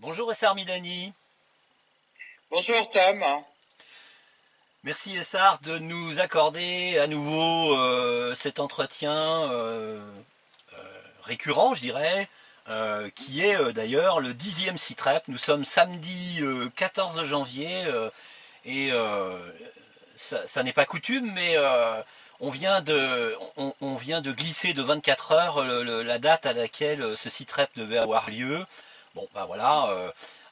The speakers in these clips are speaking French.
Bonjour Essar Midani. Bonjour Tom. Merci Essar de nous accorder à nouveau cet entretien récurrent, je dirais, qui est d'ailleurs le 10e SITREP. Nous sommes samedi 14 janvier et ça n'est pas coutume, mais on vient de glisser de 24 heures la date à laquelle ce SITREP devait avoir lieu. Bon, ben voilà,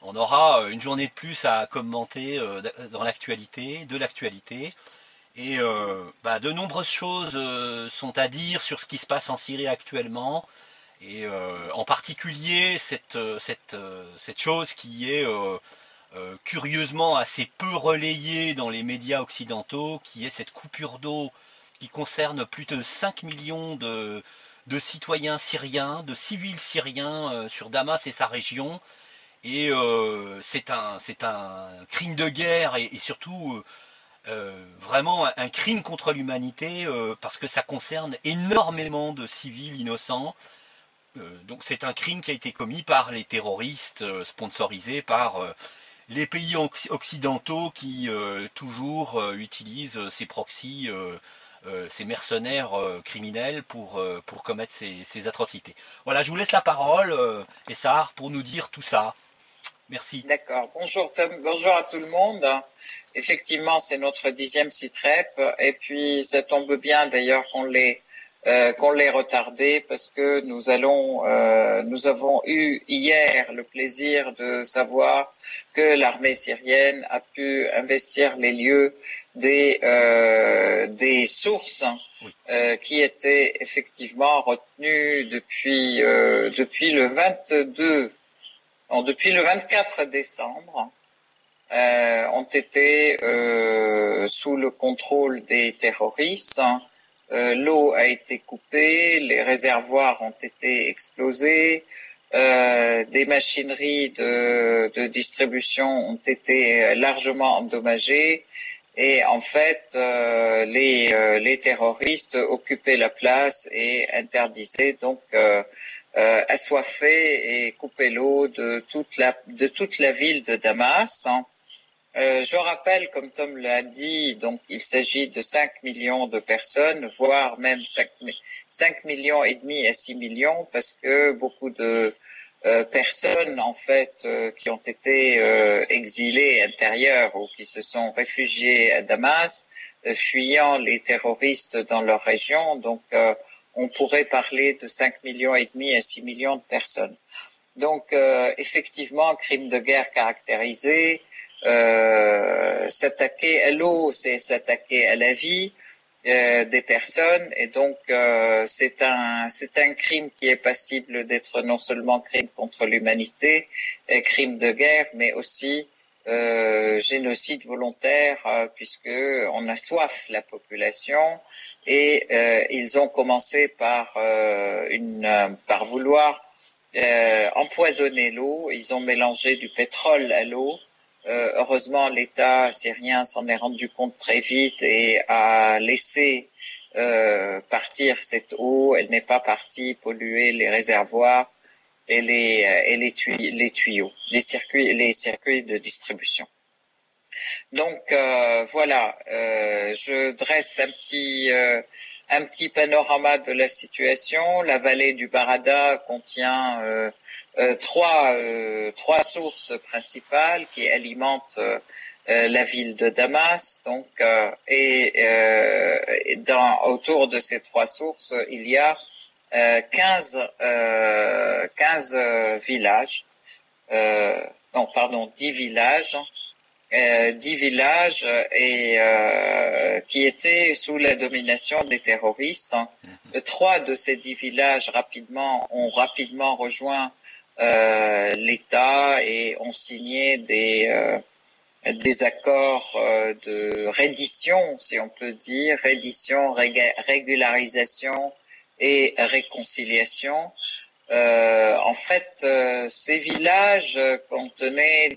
on aura une journée de plus à commenter dans l'actualité, de l'actualité. Et de nombreuses choses sont à dire sur ce qui se passe en Syrie actuellement. Et en particulier cette chose qui est curieusement assez peu relayée dans les médias occidentaux, qui est cette coupure d'eau qui concerne plus de 5 millions de citoyens syriens, de civils syriens sur Damas et sa région. Et c'est un crime de guerre et surtout vraiment un crime contre l'humanité parce que ça concerne énormément de civils innocents. Donc c'est un crime qui a été commis par les terroristes sponsorisés par les pays occidentaux qui toujours utilisent ces proxys, ces mercenaires criminels pour commettre ces atrocités. Voilà, je vous laisse la parole, Essar, pour nous dire tout ça. Merci. D'accord. Bonjour Tom. Bonjour à tout le monde. Effectivement, c'est notre 10e SITREP et puis ça tombe bien d'ailleurs qu'on l'ait retardé parce que nous avons eu hier le plaisir de savoir que l'armée syrienne a pu investir les lieux des sources Oui. qui étaient effectivement retenues depuis le 22. Donc, depuis le 24 décembre, ont été sous le contrôle des terroristes. L'eau a été coupée, les réservoirs ont été explosés, des machineries de distribution ont été largement endommagées et en fait les terroristes occupaient la place et interdisaient donc assoiffer et couper l'eau de toute la ville de Damas. Je rappelle, comme Tom l'a dit, donc il s'agit de 5 millions de personnes, voire même 5 millions et demi à 6 millions, parce que beaucoup de personnes en fait qui ont été exilées intérieures ou qui se sont réfugiées à Damas, fuyant les terroristes dans leur région. Donc on pourrait parler de 5 millions et demi à 6 millions de personnes. Donc effectivement, crime de guerre caractérisé. S'attaquer à l'eau, c'est s'attaquer à la vie des personnes, et donc c'est un crime qui est passible d'être non seulement crime contre l'humanité, crime de guerre, mais aussi génocide volontaire, puisque on assoiffe la population et ils ont commencé par vouloir empoisonner l'eau. Ils ont mélangé du pétrole à l'eau. Heureusement, l'État syrien s'en est rendu compte très vite et a laissé partir cette eau. Elle n'est pas partie polluer les réservoirs et les tuyaux, les circuits de distribution. Donc voilà, je dresse un petit panorama de la situation. La vallée du Barada contient trois sources principales qui alimentent la ville de Damas. Donc autour de ces trois sources, il y a 15 villages. 10 villages. 10 villages qui étaient sous la domination des terroristes. 3 de ces 10 villages ont rapidement rejoint l'État et ont signé des accords de reddition, si on peut dire, reddition, régularisation et réconciliation. En fait, ces villages contenaient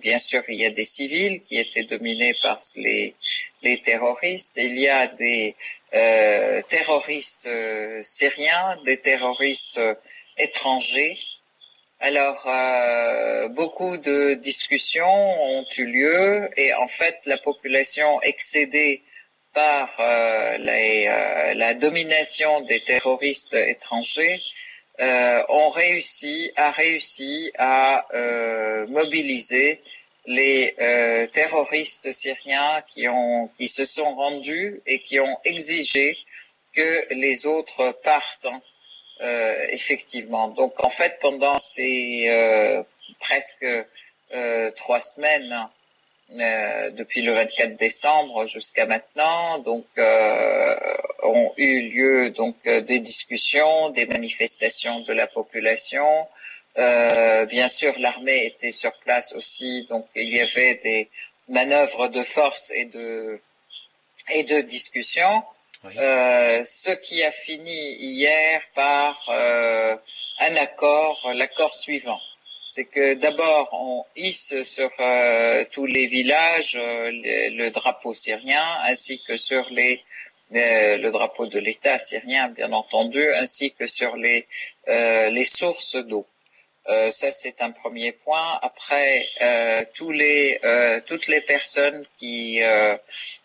bien sûr, il y a des civils qui étaient dominés par les terroristes. Il y a des terroristes syriens, des terroristes étrangers, Alors, beaucoup de discussions ont eu lieu et en fait, la population excédée par la domination des terroristes étrangers a réussi à mobiliser les terroristes syriens qui se sont rendus et qui ont exigé que les autres partent. Effectivement. Donc en fait, pendant ces presque 3 semaines, depuis le 24 décembre jusqu'à maintenant, donc ont eu lieu donc des discussions, des manifestations de la population. Bien sûr, l'armée était sur place aussi, donc il y avait des manœuvres de force et de discussion. Oui. Ce qui a fini hier par l'accord suivant. C'est que d'abord on hisse sur tous les villages le drapeau syrien, ainsi que sur le drapeau de l'État syrien, bien entendu, ainsi que sur les sources d'eau. Ça c'est un premier point. Après, toutes les personnes qui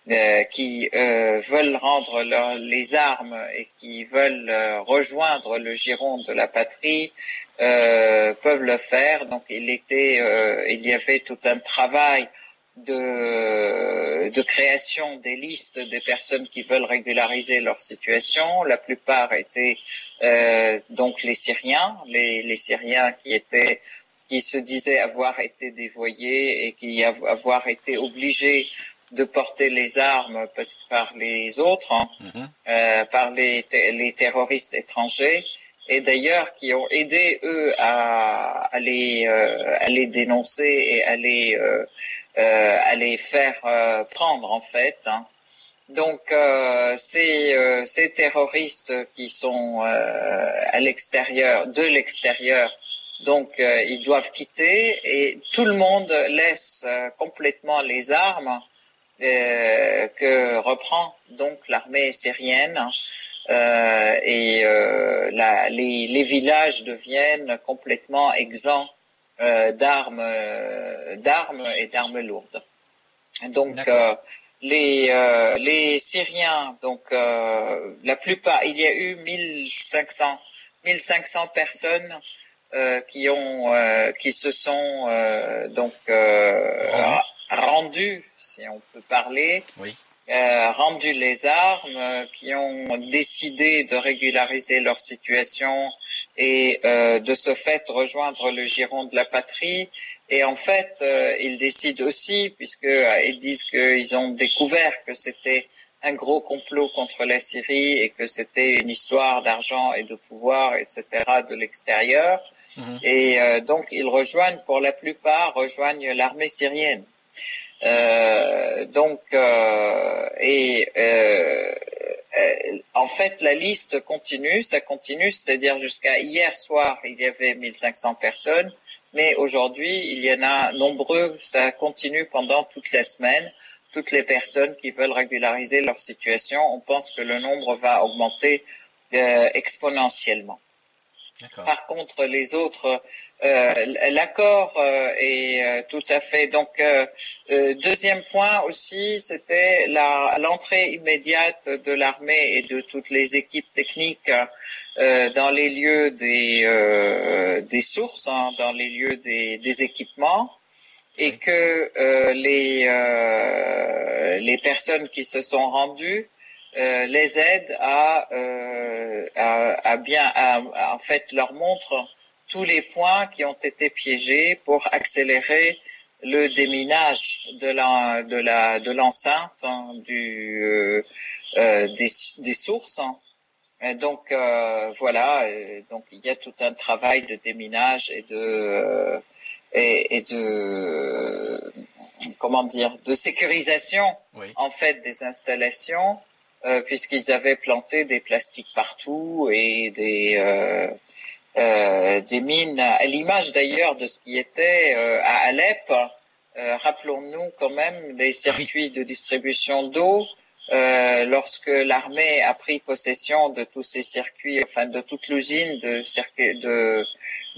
veulent rendre les armes et qui veulent rejoindre le giron de la patrie peuvent le faire. Donc il y avait tout un travail de création des listes des personnes qui veulent régulariser leur situation. La plupart étaient donc les Syriens, les Syriens qui se disaient avoir été dévoyés et qui avoir été obligés de porter les armes par les autres, par les terroristes étrangers, et d'ailleurs qui ont aidé eux à les dénoncer et à les faire prendre en fait. Donc ces terroristes qui sont de l'extérieur, donc ils doivent quitter et tout le monde laisse complètement les armes que reprend donc l'armée syrienne et les villages deviennent complètement exempts d'armes et d'armes lourdes. Donc les Syriens, donc la plupart, il y a eu 1500 personnes qui se sont donc rendues, si on peut parler, oui. Rendu les armes, qui ont décidé de régulariser leur situation et de ce fait rejoindre le giron de la patrie. Et en fait, ils décident aussi, puisqu'ils disent qu'ils ont découvert que c'était un gros complot contre la Syrie et que c'était une histoire d'argent et de pouvoir, etc. de l'extérieur. Et donc, ils pour la plupart, rejoignent l'armée syrienne. En fait, la liste continue, c'est-à-dire jusqu'à hier soir, il y avait 1500 personnes, mais aujourd'hui, il y en a nombreux, ça continue pendant toute la semaine, toutes les personnes qui veulent régulariser leur situation, on pense que le nombre va augmenter exponentiellement. Par contre, les autres, l'accord est tout à fait. Donc, deuxième point aussi, c'était l'entrée immédiate de l'armée et de toutes les équipes techniques dans les lieux des sources, dans les lieux des équipements, et que les personnes qui se sont rendues les aide en fait leur montre tous les points qui ont été piégés pour accélérer le déminage de l'enceinte des sources. Donc voilà, donc il y a tout un travail de déminage et de de sécurisation en fait des installations. Puisqu'ils avaient planté des plastiques partout et des mines, à l'image d'ailleurs de ce qui était à Alep. Rappelons-nous quand même les circuits de distribution d'eau. Lorsque l'armée a pris possession de tous ces circuits, enfin de toute l'usine de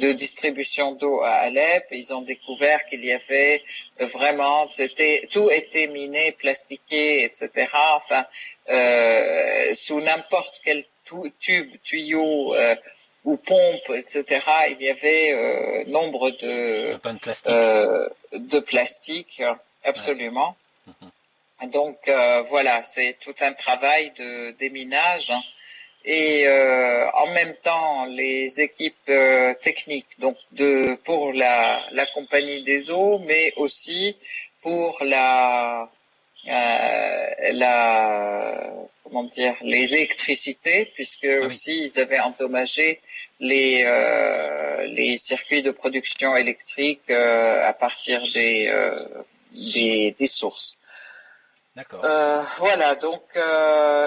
de distribution d'eau à Alep. Ils ont découvert qu'il y avait vraiment, tout était miné, plastiqué, etc. Enfin, sous n'importe quel tube, tuyau ou pompe, etc. Il y avait nombre de plastique, absolument. Ouais. Donc voilà, c'est tout un travail de déminage. Hein. Et en même temps, les équipes techniques, donc pour la compagnie des eaux, mais aussi pour comment dire, les électricités, puisque aussi ils avaient endommagé les circuits de production électrique à partir des sources. D'accord. Voilà, donc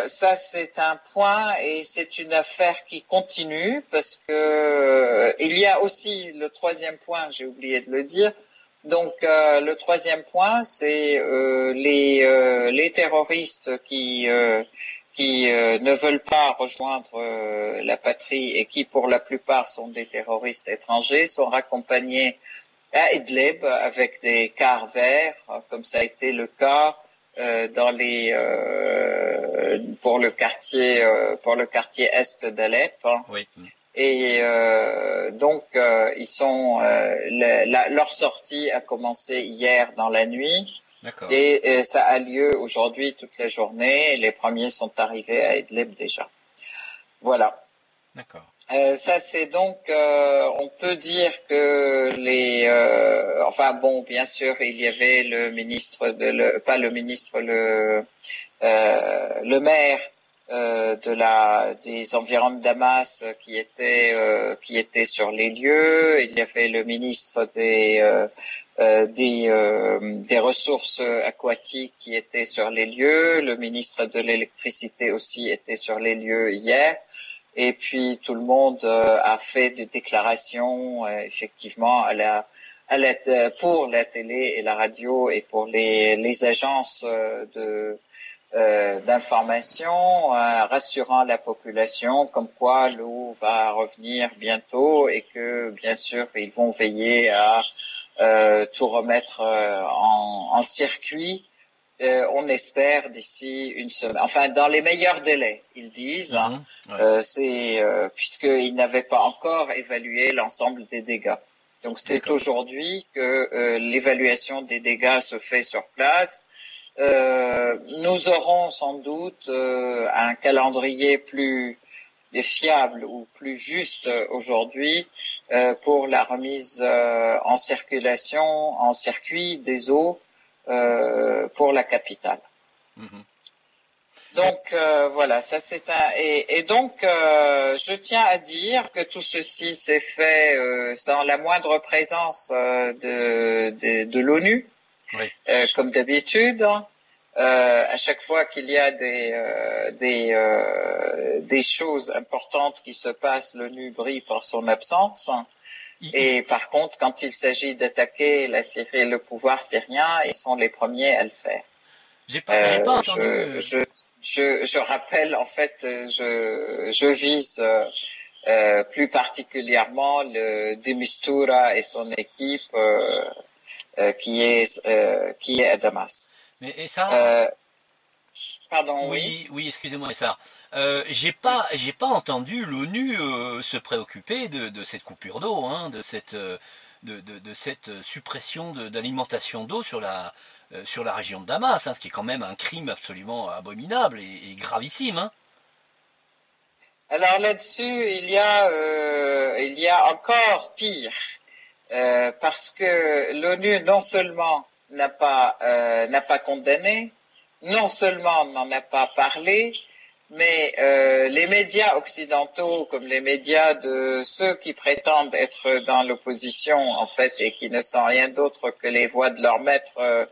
ça c'est un point et c'est une affaire qui continue parce que il y a aussi le troisième point, j'ai oublié de le dire. Donc le troisième point, c'est les terroristes qui ne veulent pas rejoindre la patrie et qui pour la plupart sont des terroristes étrangers, sont raccompagnés à Idlib avec des cars verts, comme ça a été le cas pour le quartier est d'Alep. Hein. Oui. Et donc ils sont leur sortie a commencé hier dans la nuit. D'accord. Et ça a lieu aujourd'hui toute la journée. Les premiers sont arrivés à Idlib déjà. Voilà. D'accord. Ça c'est donc, on peut dire que enfin bon, bien sûr, il y avait le ministre le maire des environs de Damas qui était sur les lieux. Il y avait le ministre des ressources aquatiques qui était sur les lieux. Le ministre de l'électricité aussi était sur les lieux hier. Et puis tout le monde a fait des déclarations effectivement pour la télé et la radio et pour les agences d'information, rassurant la population comme quoi l'eau va revenir bientôt et que bien sûr ils vont veiller à tout remettre en circuit. On espère d'ici une semaine, enfin dans les meilleurs délais, ils disent, puisqu'ils n'avaient pas encore évalué l'ensemble des dégâts. Donc c'est aujourd'hui que l'évaluation des dégâts se fait sur place. Nous aurons sans doute un calendrier plus fiable ou plus juste aujourd'hui pour la remise en circuit des eaux pour la capitale. Donc voilà, ça c'est et donc je tiens à dire que tout ceci s'est fait sans la moindre présence de l'ONU, comme d'habitude. À chaque fois qu'il y a des choses importantes qui se passent, l'ONU brille par son absence. Et par contre, quand il s'agit d'attaquer la Syrie, le pouvoir syrien, ils sont les premiers à le faire. J'ai pas entendu. Je rappelle, en fait, je vise plus particulièrement le de Mistura et son équipe qui est à Damas. Mais et ça Pardon, oui, excusez-moi, ça. J'ai pas entendu l'ONU se préoccuper de cette coupure d'eau, hein, de cette suppression d'alimentation d'eau sur la région de Damas, hein, ce qui est quand même un crime absolument abominable et gravissime. Hein. Alors là-dessus, il y a encore pire, parce que l'ONU non seulement n'a pas condamné, non seulement n'en a pas parlé, mais les médias occidentaux, comme les médias de ceux qui prétendent être dans l'opposition, en fait, et qui ne sont rien d'autre que les voix de leurs maîtres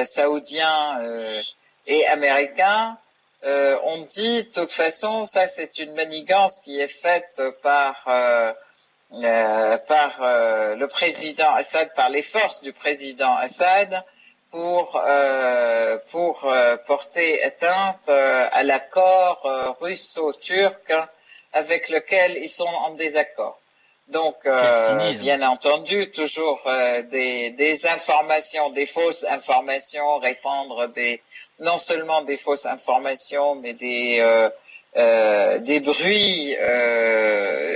saoudiens et américains, on dit, de toute façon, ça c'est une manigance qui est faite par le président Assad, par les forces du président Assad, pour porter atteinte à l'accord russo-turc avec lequel ils sont en désaccord. Donc, Quel cynisme. bien entendu, toujours des informations, des fausses informations, répandre non seulement des fausses informations, mais des bruits,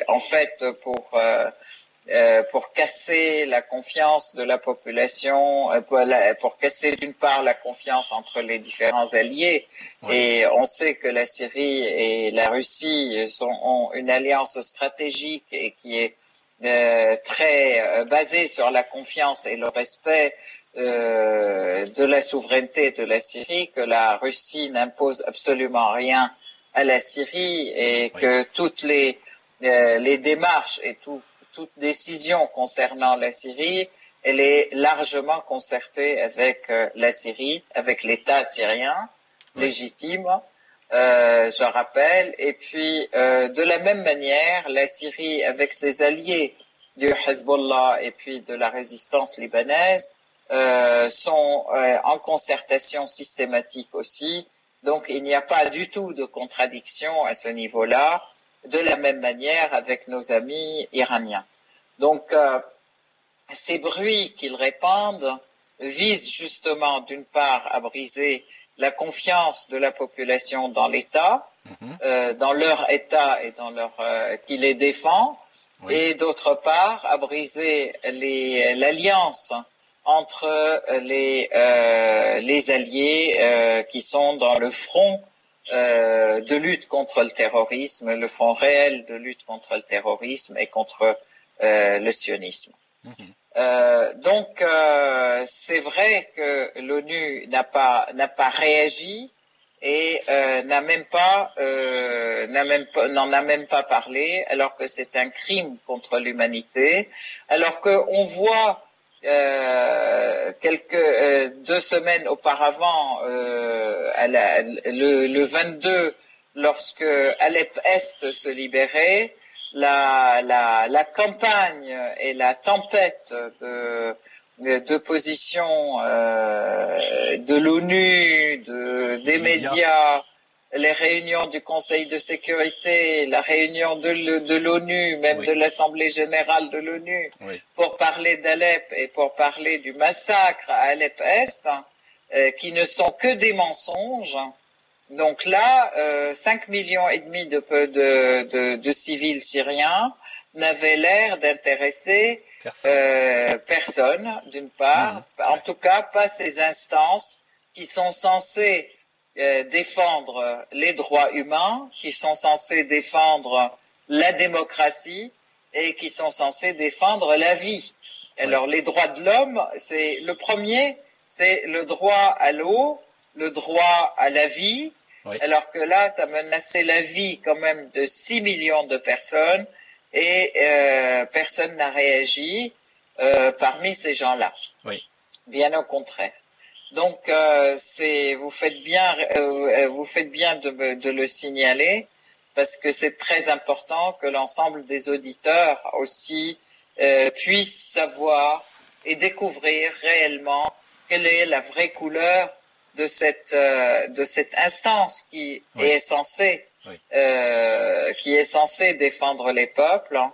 en fait, pour casser la confiance de la population, pour casser d'une part la confiance entre les différents alliés. Oui. Et on sait que la Syrie et la Russie ont une alliance stratégique et qui est très basée sur la confiance et le respect de la souveraineté de la Syrie, que la Russie n'impose absolument rien à la Syrie et oui. Que toutes les démarches et toute décision concernant la Syrie, elle est largement concertée avec la Syrie, avec l'État syrien oui. légitime, je rappelle. Et puis, de la même manière, la Syrie, avec ses alliés du Hezbollah et puis de la résistance libanaise, sont en concertation systématique aussi. Donc, il n'y a pas du tout de contradiction à ce niveau-là. De la même manière avec nos amis iraniens. Donc, ces bruits qu'ils répandent visent justement d'une part à briser la confiance de la population dans l'État, dans leur État et dans leur qui les défend, oui. Et d'autre part à briser l'alliance entre les alliés qui sont dans le front de lutte contre le terrorisme, le front réel de lutte contre le terrorisme et contre le sionisme. Donc, c'est vrai que l'ONU n'a pas réagi et n'en a même pas parlé, alors que c'est un crime contre l'humanité, alors qu'on voit 2 semaines auparavant, le 22, lorsque Alep-Est se libérait, la campagne et la tempête d'opposition de l'ONU, des médias, les réunions du Conseil de sécurité, la réunion de l'ONU, même oui. de l'Assemblée générale de l'ONU, oui. pour parler d'Alep et pour parler du massacre à Alep-Est, qui ne sont que des mensonges. Donc là, 5,5 millions de civils syriens n'avaient l'air d'intéresser personne, d'une part, en tout cas pas ces instances qui sont censées défendre les droits humains, qui sont censés défendre la démocratie et qui sont censés défendre la vie. Alors les droits de l'homme, c'est le premier, c'est le droit à l'eau, le droit à la vie, oui. alors que là, ça menaçait la vie quand même de 6 millions de personnes et personne n'a réagi parmi ces gens-là. Oui. Bien au contraire. Donc, vous faites bien de le signaler parce que c'est très important que l'ensemble des auditeurs aussi puissent savoir et découvrir réellement quelle est la vraie couleur de cette instance qui oui. est censée défendre les peuples, hein,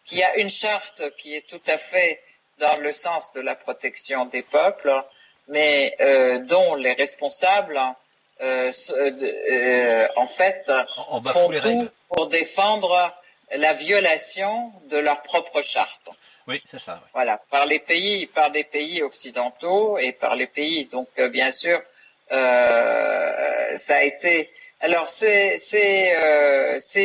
qui a une charte qui est tout à fait dans le sens de la protection des peuples, mais dont les responsables en fait font tout pour défendre la violation de leur propre charte. Oui, c'est ça. Oui. Voilà, par des pays occidentaux et par les pays. Donc, bien sûr, ça a été. Alors, ces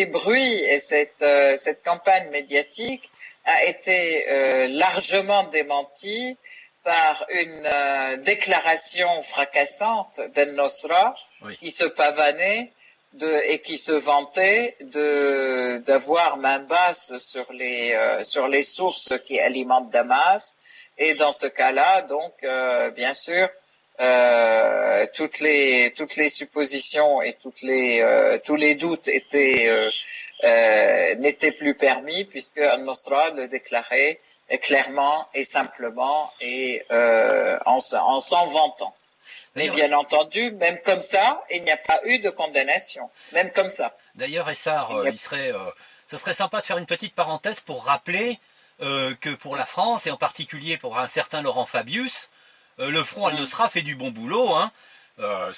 bruits et cette campagne médiatique a été largement démentie par une déclaration fracassante d'Al-Nosra oui. qui se pavanait et qui se vantait d'avoir main basse sur les sources qui alimentent Damas. Et dans ce cas-là, donc, bien sûr, toutes les suppositions et tous les doutes n'étaient plus permis puisque Al-Nosra le déclarait clairement et simplement et en s'en vantant. Mais bien entendu, même comme ça, il n'y a pas eu de condamnation. Même comme ça. D'ailleurs, Essar, il serait ce serait sympa de faire une petite parenthèse pour rappeler que pour la France, et en particulier pour un certain Laurent Fabius, le Front Al-Nosra fait du bon boulot, hein.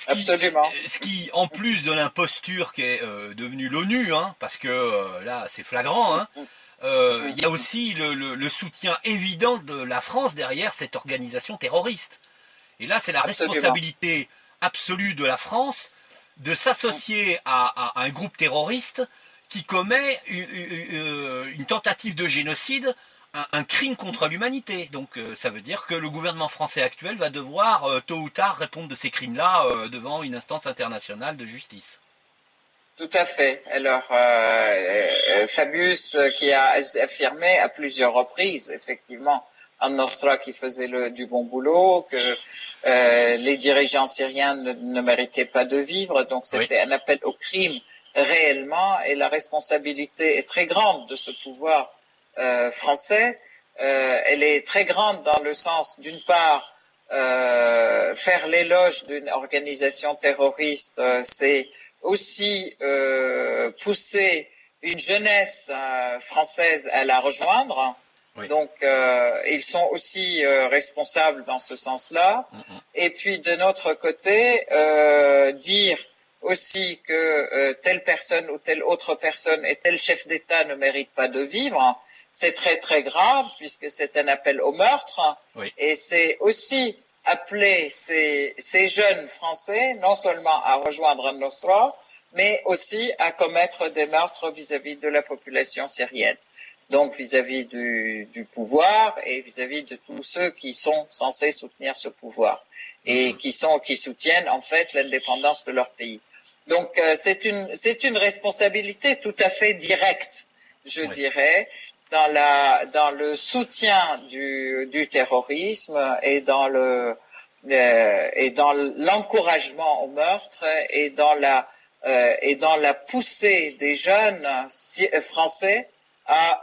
Absolument. Ce qui, en plus de l'imposture qui est devenue l'ONU, hein, parce que là c'est flagrant, hein, il y a aussi le soutien évident de la France derrière cette organisation terroriste. Et là c'est la responsabilité absolue de la France de s'associer à un groupe terroriste qui commet une tentative de génocide, un crime contre l'humanité. Donc ça veut dire que le gouvernement français actuel va devoir tôt ou tard répondre de ces crimes-là devant une instance internationale de justice. Tout à fait. Alors, Fabius qui a affirmé à plusieurs reprises, effectivement, Al-Nosra qui faisait du bon boulot, que les dirigeants syriens ne méritaient pas de vivre, donc c'était un appel au crime réellement, et la responsabilité est très grande de ce pouvoir français. Elle est très grande dans le sens, d'une part, faire l'éloge d'une organisation terroriste, c'est aussi pousser une jeunesse française à la rejoindre. Oui. Donc, ils sont aussi responsables dans ce sens-là. Et puis, de notre côté, dire aussi que telle personne ou telle autre personne et tel chef d'État ne mérite pas de vivre, c'est très très grave puisque c'est un appel au meurtre. Oui. Et c'est aussi appeler ces jeunes Français non seulement à rejoindre Al-Nosra, mais aussi à commettre des meurtres vis-à-vis de la population syrienne. Donc vis-à-vis du pouvoir et vis-à-vis de tous ceux qui sont censés soutenir ce pouvoir et qui soutiennent en fait l'indépendance de leur pays. Donc c'est une responsabilité tout à fait directe, je dirais, dans le soutien du terrorisme et dans l'encouragement au meurtre et dans la poussée des jeunes français à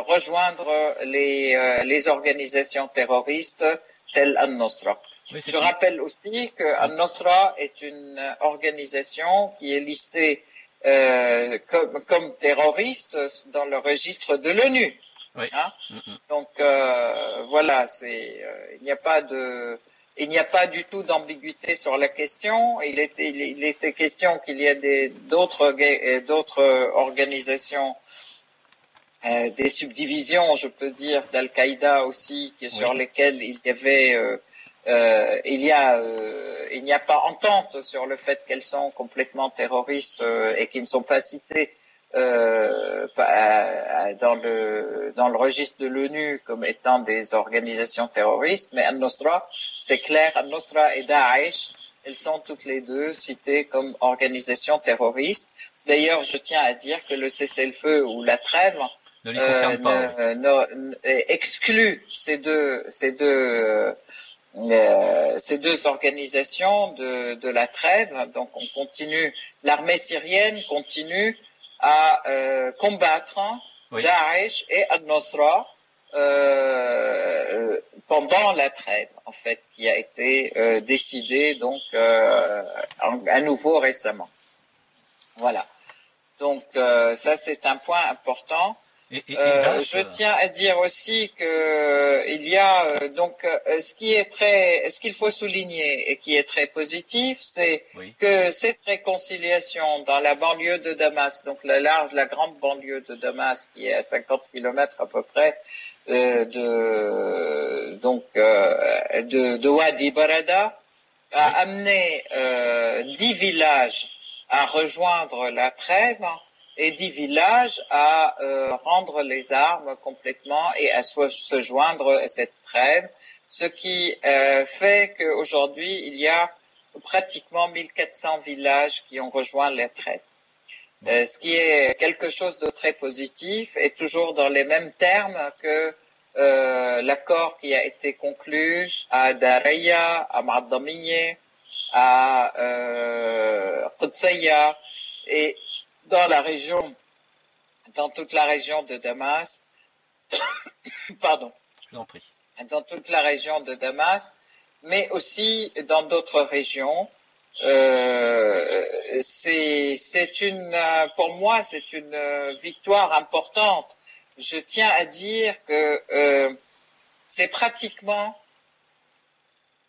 rejoindre les organisations terroristes telles Al-Nosra. Oui, je rappelle aussi que Al-Nosra est une organisation qui est listée comme terroriste dans le registre de l'ONU. Oui. Hein? Donc voilà, il n'y a pas du tout d'ambiguïté sur la question. Il était question qu'il y ait d'autres organisations, des subdivisions, je peux dire, d'Al-Qaïda aussi, sur lesquelles il y avait il n'y a pas entente sur le fait qu'elles sont complètement terroristes et qui ne sont pas citées dans le registre de l'ONU comme étant des organisations terroristes, mais Al-Nosra, c'est clair, Al-Nosra et Daesh, elles sont toutes les deux citées comme organisations terroristes. D'ailleurs, je tiens à dire que le cessez-le-feu ou la trêve ne les concerne pas, exclut ces deux organisations de la trêve. Donc on continue, l'armée syrienne continue à combattre Daesh et Al-Nosra pendant la trêve, en fait, qui a été décidée donc à nouveau récemment. Voilà. Donc ça c'est un point important. Je tiens à dire aussi que il y a donc ce qu'il faut souligner et qui est très positif, c'est que cette réconciliation dans la banlieue de Damas, donc la grande banlieue de Damas qui est à 50 km à peu près de Wadi Barada, a amené 10 villages à rejoindre la trêve et 10 villages à rendre les armes complètement et à se joindre à cette trêve, ce qui fait qu'aujourd'hui il y a pratiquement 1400 villages qui ont rejoint la trêve. Ce qui est quelque chose de très positif et toujours dans les mêmes termes que l'accord qui a été conclu à Daraya, à Ma'adamiye, à Qudsaya et dans toute la région de Damas, pardon, je vous en prie, dans toute la région de Damas, mais aussi dans d'autres régions, pour moi, c'est une victoire importante. Je tiens à dire que c'est pratiquement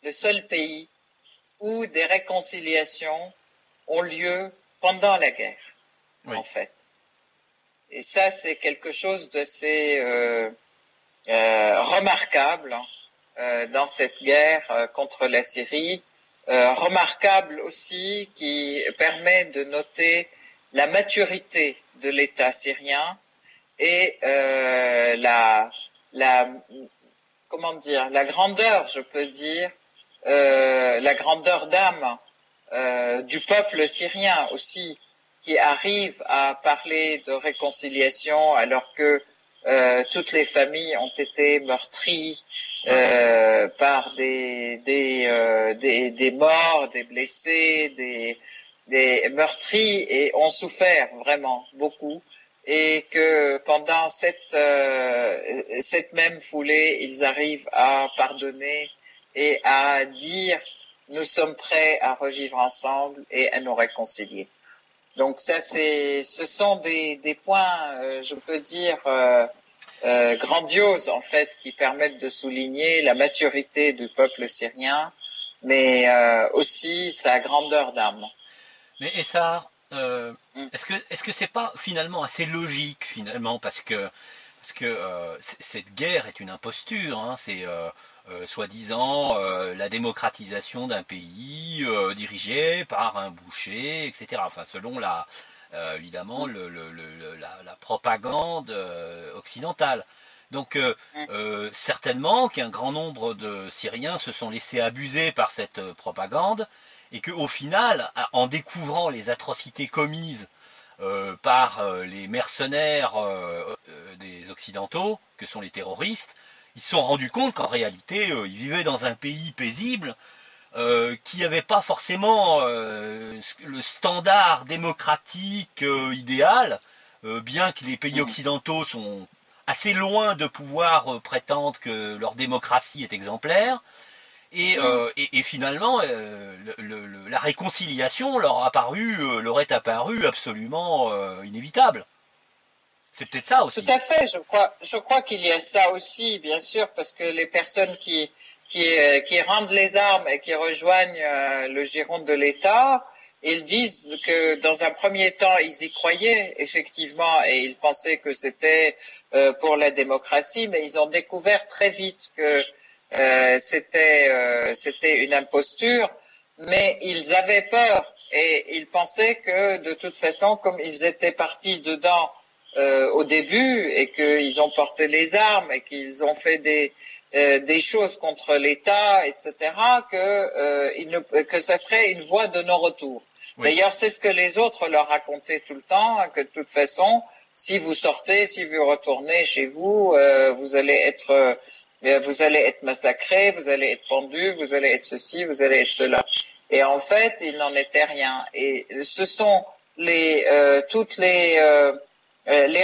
le seul pays où des réconciliations ont lieu pendant la guerre, oui, en fait. Et ça, c'est quelque chose d'assez remarquable dans cette guerre contre la Syrie. Remarquable aussi, qui permet de noter la maturité de l'État syrien et la grandeur, je peux dire, la grandeur d'âme du peuple syrien aussi, qui arrive à parler de réconciliation alors que toutes les familles ont été meurtries par des morts, des blessés, des meurtris, et ont souffert vraiment beaucoup, et que pendant cette même foulée, ils arrivent à pardonner et à dire nous sommes prêts à revivre ensemble et à nous réconcilier. Donc ça, ce sont des points, je peux dire, grandioses en fait, qui permettent de souligner la maturité du peuple syrien, mais aussi sa grandeur d'âme. Mais Essar, est-ce que c'est pas finalement assez logique finalement, parce que cette guerre est une imposture, hein, c'est soi-disant la démocratisation d'un pays dirigé par un boucher, etc. Enfin, selon évidemment la propagande occidentale. Donc certainement qu'un grand nombre de Syriens se sont laissés abuser par cette propagande, et qu'au final, en découvrant les atrocités commises par les mercenaires des Occidentaux, que sont les terroristes, ils se sont rendus compte qu'en réalité, ils vivaient dans un pays paisible, qui n'avait pas forcément le standard démocratique idéal, bien que les pays occidentaux sont assez loin de pouvoir prétendre que leur démocratie est exemplaire. Et finalement, la réconciliation leur est apparue absolument inévitable. C'est peut-être ça aussi. Tout à fait, je crois qu'il y a ça aussi, bien sûr, parce que les personnes qui rendent les armes et qui rejoignent le giron de l'État, ils disent que dans un premier temps, ils y croyaient, effectivement, et ils pensaient que c'était pour la démocratie, mais ils ont découvert très vite que c'était une imposture, mais ils avaient peur et ils pensaient que de toute façon, comme ils étaient partis dedans au début et qu'ils ont porté les armes et qu'ils ont fait des choses contre l'État, etc., que ça serait une voie de non-retour. Oui. D'ailleurs, c'est ce que les autres leur racontaient tout le temps, hein, que de toute façon, si vous sortez, si vous retournez chez vous, vous allez être massacrés, vous allez être pendus, vous allez être ceci, vous allez être cela. Et en fait, il n'en était rien. Et ce sont toutes les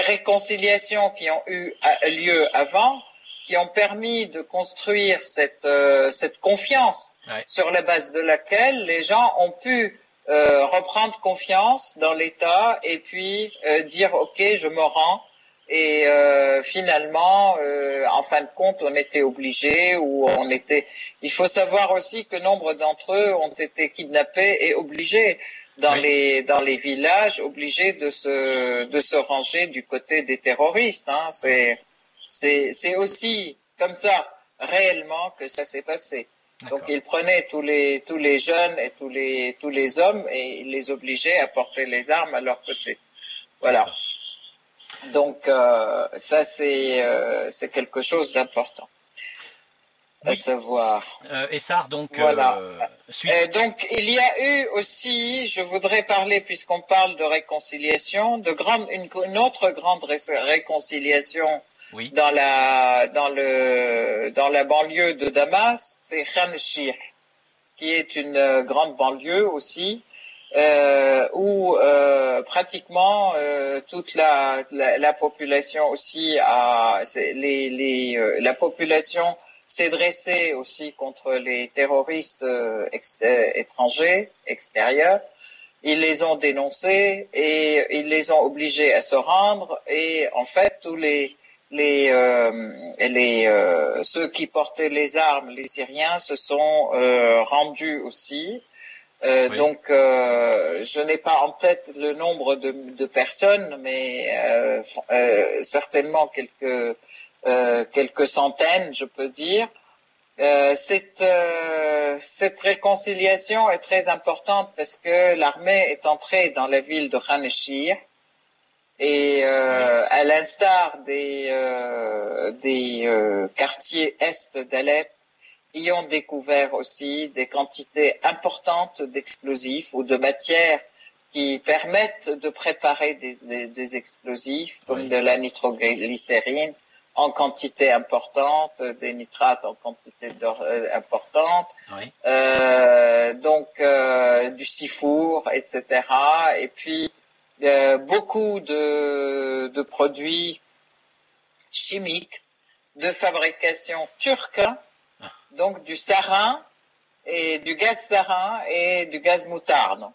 réconciliations qui ont eu lieu avant, qui ont permis de construire cette confiance, ouais, sur la base de laquelle les gens ont pu reprendre confiance dans l'État et puis dire ok, je me rends. Et finalement, en fin de compte, on était obligés, il faut savoir aussi que nombre d'entre eux ont été kidnappés et obligés dans oui, les villages, obligés de se ranger du côté des terroristes. Hein. C'est aussi comme ça réellement que ça s'est passé. Donc ils prenaient tous les jeunes et tous les hommes et ils les obligeaient à porter les armes à leur côté. Voilà. Donc ça c'est quelque chose d'important à savoir. Essar, donc voilà. Donc il y a eu aussi, je voudrais parler, puisqu'on parle de réconciliation, une autre grande réconciliation, oui, dans la banlieue de Damas, c'est Khan el-Sheikh, qui est une grande banlieue aussi, où pratiquement toute la population aussi la population s'est dressé aussi contre les terroristes étrangers, extérieurs. Ils les ont dénoncés et ils les ont obligés à se rendre. Et en fait, tous ceux qui portaient les armes, les Syriens, se sont rendus aussi. Oui. Donc, je n'ai pas en tête le nombre de personnes, mais certainement quelques centaines, je peux dire. Cette réconciliation est très importante parce que l'armée est entrée dans la ville de Khan el-Shir et à l'instar des quartiers est d'Alep, y ont découvert aussi des quantités importantes d'explosifs ou de matières qui permettent de préparer des explosifs comme de la nitroglycérine en quantité importante, des nitrates en quantité importante, donc du sifour, etc. Et puis beaucoup de produits chimiques de fabrication turque, donc du sarin et du gaz sarin et du gaz moutarde.